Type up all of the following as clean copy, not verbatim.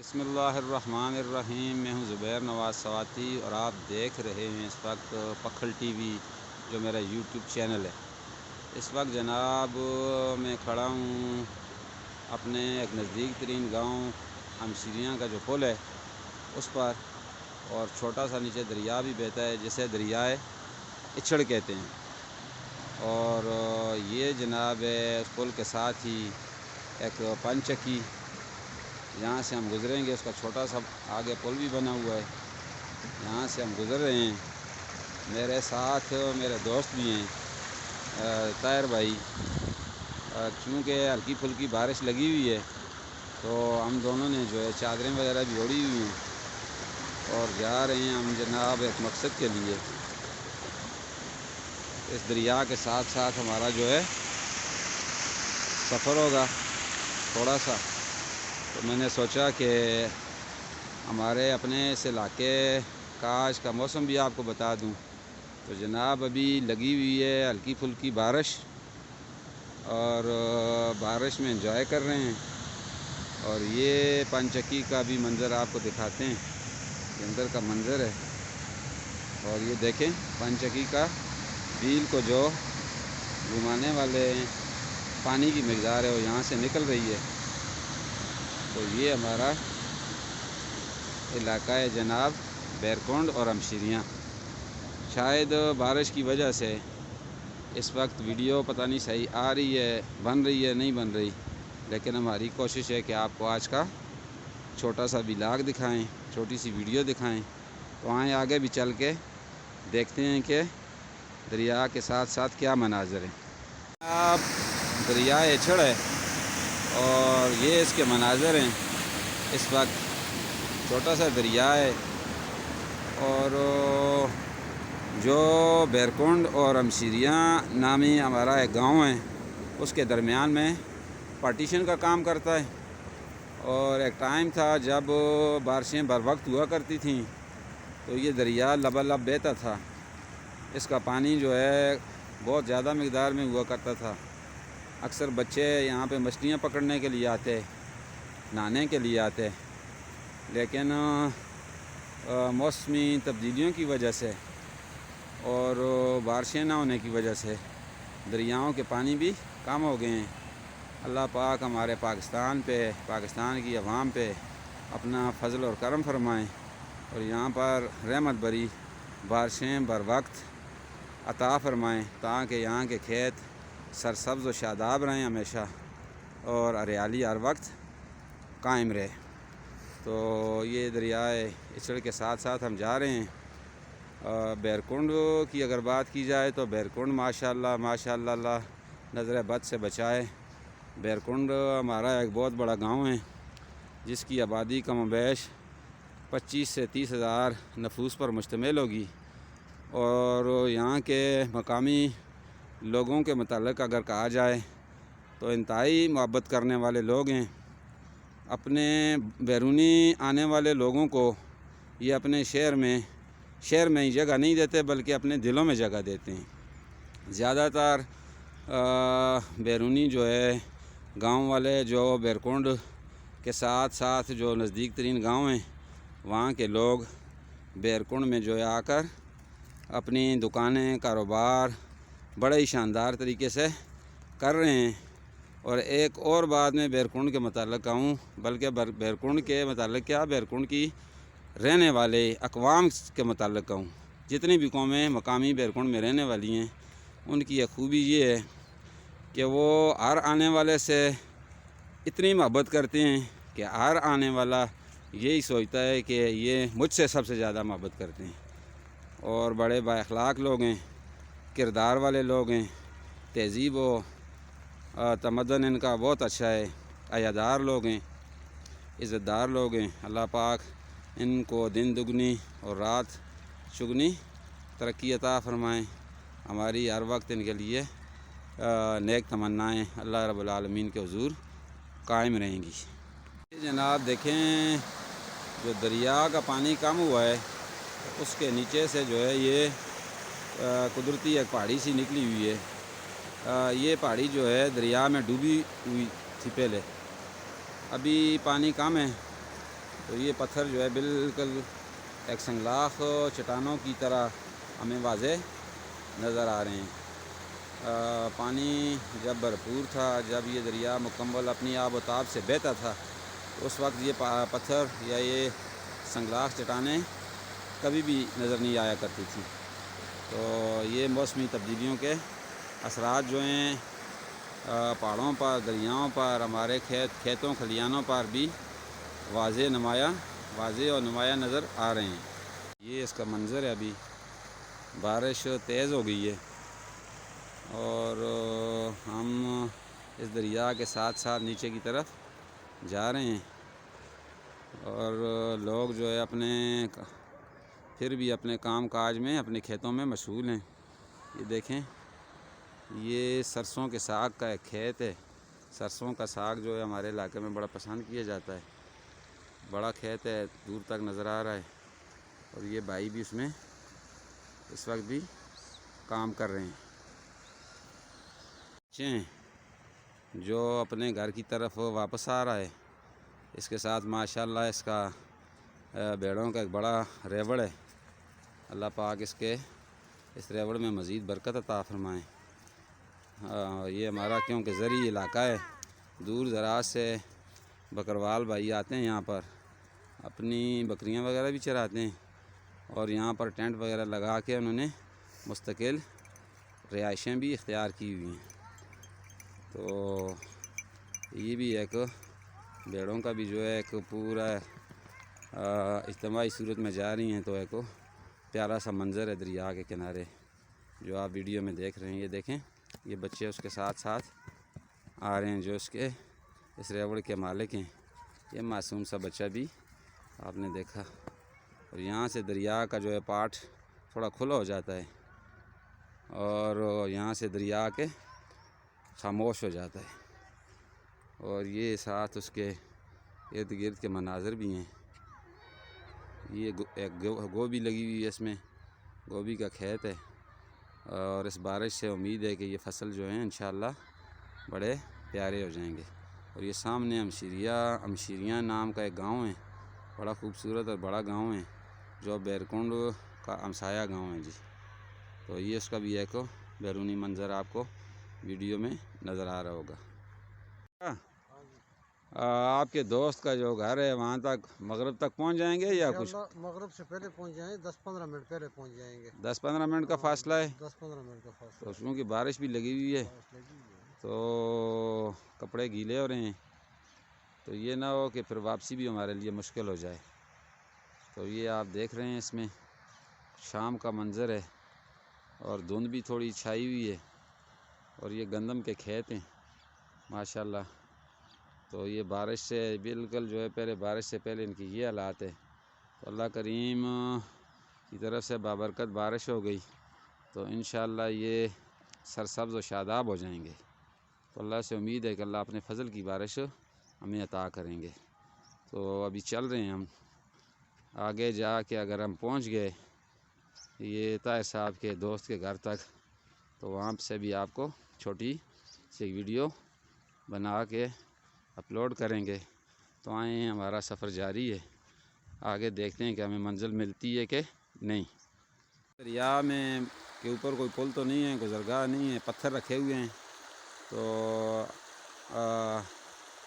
بسم اللہ الرحمن الرحیم۔ میں ہوں زبیر نواز سواتی اور آپ دیکھ رہے ہیں اس وقت پکھل ٹی وی جو میرا یوٹیوب چینل ہے۔ اس وقت جناب میں کھڑا ہوں اپنے ایک نزدیک ترین گاؤں ہمشیریاں کا جو پل ہے اس پر، اور چھوٹا سا نیچے دریا بھی بہتا ہے جسے دریائے اچھڑ کہتے ہیں۔ اور یہ جناب اس پل کے ساتھ ہی ایک پنچکی، یہاں سے ہم گزریں گے، اس کا چھوٹا سا آگے پل بھی بنا ہوا ہے، یہاں سے ہم گزر رہے ہیں۔ میرے ساتھ میرے دوست بھی ہیں، طاہر بھائی۔ چونکہ ہلکی پھلکی بارش لگی ہوئی ہے تو ہم دونوں نے جو ہے چادریں وغیرہ بھی اوڑھی ہوئی ہیں اور جا رہے ہیں ہم جناب ایک مقصد کے لیے۔ اس دریا کے ساتھ ساتھ ہمارا جو ہے سفر ہوگا تھوڑا سا، تو میں نے سوچا کہ ہمارے اپنے اس علاقے کا آج کا موسم بھی آپ کو بتا دوں۔ تو جناب ابھی لگی ہوئی ہے ہلکی پھلکی بارش، اور بارش میں انجوائے کر رہے ہیں۔ اور یہ پنچکی کا بھی منظر آپ کو دکھاتے ہیں، یہ اندر کا منظر ہے۔ اور یہ دیکھیں پنچکی کا بیل کو جو گھمانے والے پانی کی مقدار ہے وہ یہاں سے نکل رہی ہے۔ تو یہ ہمارا علاقہ ہے جناب بیرکنڈ اور ہمشیریاں۔ شاید بارش کی وجہ سے اس وقت ویڈیو پتہ نہیں صحیح آ رہی ہے، بن رہی ہے نہیں بن رہی، لیکن ہماری کوشش ہے کہ آپ کو آج کا چھوٹا سا ولاگ دکھائیں، چھوٹی سی ویڈیو دکھائیں۔ تو آئیں آگے بھی چل کے دیکھتے ہیں کہ دریا کے ساتھ ساتھ کیا مناظر ہیں۔ اب دریائے اچھڑ ہے اور یہ اس کے مناظر ہیں۔ اس وقت چھوٹا سا دریا ہے، اور جو بیرکنڈ اور ہمشیریاں نامی ہمارا ایک گاؤں ہے اس کے درمیان میں پارٹیشن کا کام کرتا ہے۔ اور ایک ٹائم تھا جب بارشیں بر وقت ہوا کرتی تھیں تو یہ دریا لبالب بہتا تھا، اس کا پانی جو ہے بہت زیادہ مقدار میں ہوا کرتا تھا۔ اکثر بچے یہاں پہ مچھلیاں پکڑنے کے لیے آتے، نہانے کے لیے آتے، لیکن موسمی تبدیلیوں کی وجہ سے اور بارشیں نہ ہونے کی وجہ سے دریاؤں کے پانی بھی کم ہو گئے ہیں۔ اللہ پاک ہمارے پاکستان پہ، پاکستان کی عوام پہ اپنا فضل اور کرم فرمائیں اور یہاں پر رحمت بری بارشیں بر وقت عطا فرمائیں، تاکہ یہاں کے کھیت سرسبز و شاداب رہیں ہمیشہ، اور ہریالی ہر وقت قائم رہے۔ تو یہ دریائے اچھڑ کے ساتھ ساتھ ہم جا رہے ہیں۔ بیرکنڈ کی اگر بات کی جائے تو بیرکنڈ ماشاءاللہ اللہ نظر بد سے بچائے۔ بیرکنڈ ہمارا ایک بہت بڑا گاؤں ہے جس کی آبادی کم و بیش 25 سے 30 ہزار نفوس پر مشتمل ہوگی، اور یہاں کے مقامی لوگوں کے متعلق اگر کہا جائے تو انتہائی محبت کرنے والے لوگ ہیں۔ اپنے بیرونی آنے والے لوگوں کو یہ اپنے شہر میں ہی جگہ نہیں دیتے بلکہ اپنے دلوں میں جگہ دیتے ہیں۔ زیادہ تر بیرونی جو ہے گاؤں والے جو بیرکنڈ کے ساتھ ساتھ جو نزدیک ترین گاؤں ہیں وہاں کے لوگ بیرکنڈ میں جو ہے آ کر اپنی دکانیں، کاروبار بڑے ہی شاندار طریقے سے کر رہے ہیں۔ اور ایک اور بات میں بیرکنڈ کے متعلق کہوں، بلکہ بیرکنڈ کے متعلق کیا، بیرکنڈ کی رہنے والے اقوام کے متعلق کہوں، جتنی بھی قومیں مقامی بیرکنڈ میں رہنے والی ہیں ان کی ایک خوبی یہ ہے کہ وہ ہر آنے والے سے اتنی محبت کرتے ہیں کہ ہر آنے والا یہی سوچتا ہے کہ یہ مجھ سے سب سے زیادہ محبت کرتے ہیں۔ اور بڑے با اخلاق لوگ ہیں، کردار والے لوگ ہیں، تہذیب و تمدن ان کا بہت اچھا ہے، حیادار لوگ ہیں، عزت دار لوگ ہیں۔ اللہ پاک ان کو دن دگنی اور رات چگنی ترقی عطا فرمائیں۔ ہماری ہر وقت ان کے لیے نیک تمنائیں اللہ رب العالمین کے حضور قائم رہیں گی۔ جناب دیکھیں جو دریا کا پانی کم ہوا ہے اس کے نیچے سے جو ہے یہ قدرتی ایک پہاڑی سی نکلی ہوئی ہے۔ یہ پہاڑی جو ہے دریا میں ڈوبی ہوئی تھی پہلے، ابھی پانی کم ہے تو یہ پتھر جو ہے بالکل ایک سنگلاخ چٹانوں کی طرح ہمیں واضح نظر آ رہے ہیں۔ پانی جب بھرپور تھا، جب یہ دریا مکمل اپنی آب و تاب سے بہتا تھا، اس وقت یہ پتھر یا یہ سنگلاخ چٹانیں کبھی بھی نظر نہیں آیا کرتی تھی۔ تو یہ موسمی تبدیلیوں کے اثرات جو ہیں پہاڑوں پر، دریاؤں پر، ہمارے کھیتوں کھلیانوں پر بھی واضح اور نمایاں نظر آ رہے ہیں۔ یہ اس کا منظر ہے۔ ابھی بارش تیز ہو گئی ہے اور ہم اس دریا کے ساتھ ساتھ نیچے کی طرف جا رہے ہیں، اور لوگ جو ہے پھر بھی اپنے کام کاج میں، اپنے کھیتوں میں مشغول ہیں۔ یہ دیکھیں، یہ سرسوں کے ساگ کا ایک کھیت ہے۔ سرسوں کا ساگ جو ہے ہمارے علاقے میں بڑا پسند کیا جاتا ہے۔ بڑا کھیت ہے، دور تک نظر آ رہا ہے، اور یہ بھائی بھی اس میں اس وقت بھی کام کر رہے ہیں۔ جو اپنے گھر کی طرف واپس آ رہا ہے، اس کے ساتھ ماشاءاللہ اس کا بھیڑوں کا ایک بڑا ریوڑ ہے۔ اللہ پاک اس ریوڑ میں مزید برکت عطا فرمائیں۔ یہ ہمارا کیونکہ زرعی علاقہ ہے، دور دراز سے بکروال بھائی آتے ہیں یہاں پر، اپنی بکریاں وغیرہ بھی چراتے ہیں، اور یہاں پر ٹینٹ وغیرہ لگا کے انہوں نے مستقل رہائشیں بھی اختیار کی ہوئی ہیں۔ تو یہ بھی ایک بھیڑوں کا بھی جو ہے ایک پورا اجتماعی صورت میں جا رہی ہیں، تو ایک پیارا سا منظر ہے دریا کے کنارے جو آپ ویڈیو میں دیکھ رہے ہیں۔ یہ دیکھیں، یہ بچے اس کے ساتھ ساتھ آ رہے ہیں جو اس ریوڑ کے مالک ہیں۔ یہ معصوم سا بچہ بھی آپ نے دیکھا، اور یہاں سے دریا کا جو ہے پاٹ تھوڑا کھلا ہو جاتا ہے، اور یہاں سے دریا کے خاموش ہو جاتا ہے، اور یہ ساتھ اس کے ارد گرد کے مناظر بھی ہیں۔ یہ ایک گوبھی لگی ہوئی ہے، اس میں گوبھی کا کھیت ہے، اور اس بارش سے امید ہے کہ یہ فصل جو ہیں انشاءاللہ بڑے پیارے ہو جائیں گے۔ اور یہ سامنے امشیریاں نام کا ایک گاؤں ہے، بڑا خوبصورت اور بڑا گاؤں ہے، جو بیرکنڈ کا ہمسایہ گاؤں ہے جی۔ تو یہ اس کا بھی ایک بیرونی منظر آپ کو ویڈیو میں نظر آ رہا ہوگا۔ آپ کے دوست کا جو گھر ہے وہاں تک مغرب تک پہنچ جائیں گے یا کچھ؟ مغرب سے پہلے پہنچ جائیں گے، 10-15 منٹ پہلے پہنچ جائیں گے۔ 10-15 منٹ کا فاصلہ ہے؟ 10-15 منٹ کا فاصلہ تو چونکہ بارش بھی لگی ہوئی ہے تو کپڑے گیلے ہو رہے ہیں، تو یہ نہ ہو کہ پھر واپسی بھی ہمارے لیے مشکل ہو جائے۔ تو یہ آپ دیکھ رہے ہیں، اس میں شام کا منظر ہے، اور دھند بھی تھوڑی چھائی ہوئی ہے، اور یہ گندم کے کھیت ہیں ماشاءاللہ۔ تو یہ بارش سے بالکل جو ہے بارش سے پہلے ان کی یہ حالات ہے، تو اللہ کریم کی طرف سے بابرکت بارش ہو گئی تو انشاءاللہ یہ سرسبز و شاداب ہو جائیں گے۔ تو اللہ سے امید ہے کہ اللہ اپنے فضل کی بارش ہمیں عطا کریں گے۔ تو ابھی چل رہے ہیں ہم آگے جا کے، اگر ہم پہنچ گئے یہ طاہر صاحب کے دوست کے گھر تک، تو وہاں سے بھی آپ کو چھوٹی سی ویڈیو بنا کے اپلوڈ کریں گے۔ تو آئیں، ہمارا سفر جاری ہے، آگے دیکھتے ہیں کہ ہمیں منزل ملتی ہے کہ نہیں۔ دریا میں کے اوپر کوئی پل تو نہیں ہے، گزرگاہ نہیں ہے، پتھر رکھے ہوئے ہیں، تو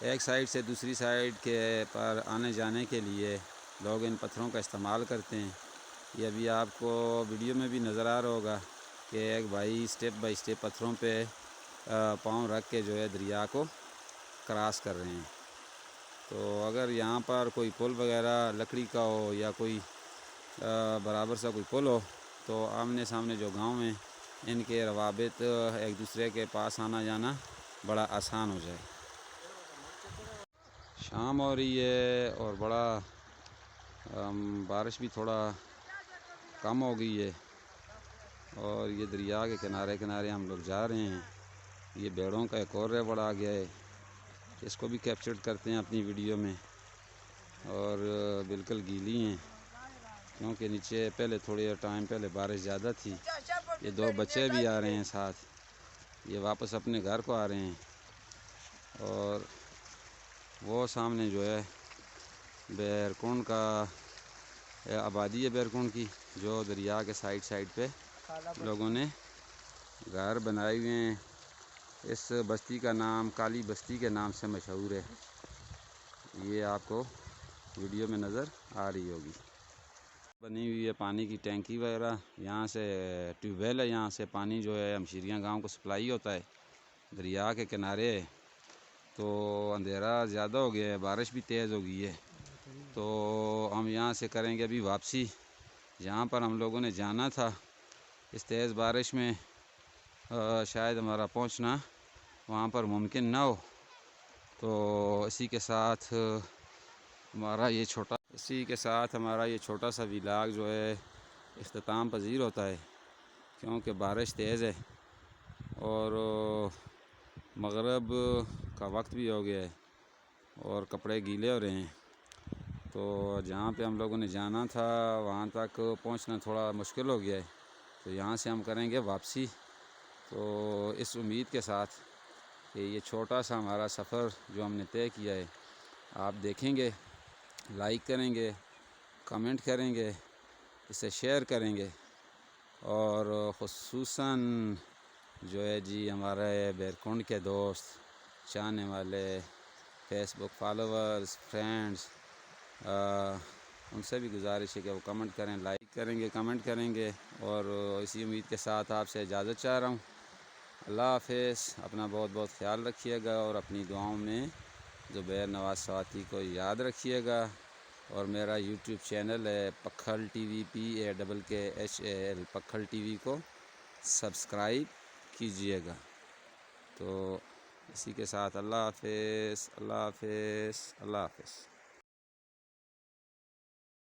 ایک سائڈ سے دوسری سائڈ کے پر آنے جانے کے لیے لوگ ان پتھروں کا استعمال کرتے ہیں۔ یہ ابھی آپ کو ویڈیو میں بھی نظر آ رہا ہوگا کہ ایک بھائی اسٹیپ بائی اسٹیپ پتھروں پہ پاؤں رکھ کے جو ہے دریا کو کراس کر رہے ہیں۔ تو اگر یہاں پر کوئی پل وغیرہ لکڑی کا ہو یا کوئی برابر سا کوئی پل ہو تو آمنے سامنے جو گاؤں ہیں ان کے روابط ایک دوسرے کے پاس آنا جانا بڑا آسان ہو جائے۔ شام ہو رہی ہے اور بڑا بارش بھی تھوڑا کم ہو گئی ہے، اور یہ دریا کے کنارے کنارے ہم لوگ جا رہے ہیں۔ یہ بیڑوں کا ایک اور ریوڑ آ گیا ہے، اس کو بھی کیپچر کرتے ہیں اپنی ویڈیو میں، اور بالکل گیلی ہیں کیونکہ نیچے پہلے تھوڑے ٹائم پہلے بارش زیادہ تھی۔ یہ دو بچے بھی آ رہے ہیں ساتھ، یہ واپس اپنے گھر کو آ رہے ہیں، اور وہ سامنے جو ہے بیرکنڈ کا آبادی ہے بیرکنڈ کی، جو دریا کے سائڈ پہ لوگوں نے گھر بنائے ہوئے ہیں۔ اس بستی کا نام کالی بستی کے نام سے مشہور ہے، یہ آپ کو ویڈیو میں نظر آ رہی ہوگی۔ بنی ہوئی ہے پانی کی ٹینکی وغیرہ، یہاں سے ٹیوب ویل ہے، یہاں سے پانی جو ہے ہمشیریاں گاؤں کو سپلائی ہوتا ہے۔ دریا کے کنارے ہے، تو اندھیرا زیادہ ہو گیا ہے، بارش بھی تیز ہو گئی ہے، تو ہم یہاں سے کریں گے ابھی واپسی۔ جہاں پر ہم لوگوں نے جانا تھا اس تیز بارش میں شاید ہمارا پہنچنا وہاں پر ممکن نہ ہو، تو اسی کے ساتھ ہمارا یہ چھوٹا سا ولاگ جو ہے اختتام پذیر ہوتا ہے، کیونکہ بارش تیز ہے اور مغرب کا وقت بھی ہو گیا ہے اور کپڑے گیلے ہو رہے ہیں، تو جہاں پہ ہم لوگوں نے جانا تھا وہاں تک پہنچنا تھوڑا مشکل ہو گیا ہے، تو یہاں سے ہم کریں گے واپسی۔ تو اس امید کے ساتھ کہ یہ چھوٹا سا ہمارا سفر جو ہم نے طے کیا ہے آپ دیکھیں گے، لائک کریں گے، کمنٹ کریں گے، اسے شیئر کریں گے، اور خصوصاً جو ہے جی ہمارے بیرکنڈ کے دوست، چاہنے والے، فیس بک فالوورز، فرینڈز، ان سے بھی گزارش ہے کہ وہ کمنٹ کریں، لائک کریں گے، کمنٹ کریں گے، اور اسی امید کے ساتھ آپ سے اجازت چاہ رہا ہوں۔ اللہ حافظ، اپنا بہت بہت خیال رکھیے گا، اور اپنی دعاؤں میں زبیر نواز سواتی کو یاد رکھیے گا، اور میرا یوٹیوب چینل ہے Pakhal TV PAKKHAL Pakhal TV کو سبسکرائب کیجیے گا۔ تو اسی کے ساتھ اللہ حافظ، اللہ حافظ، اللہ حافظ۔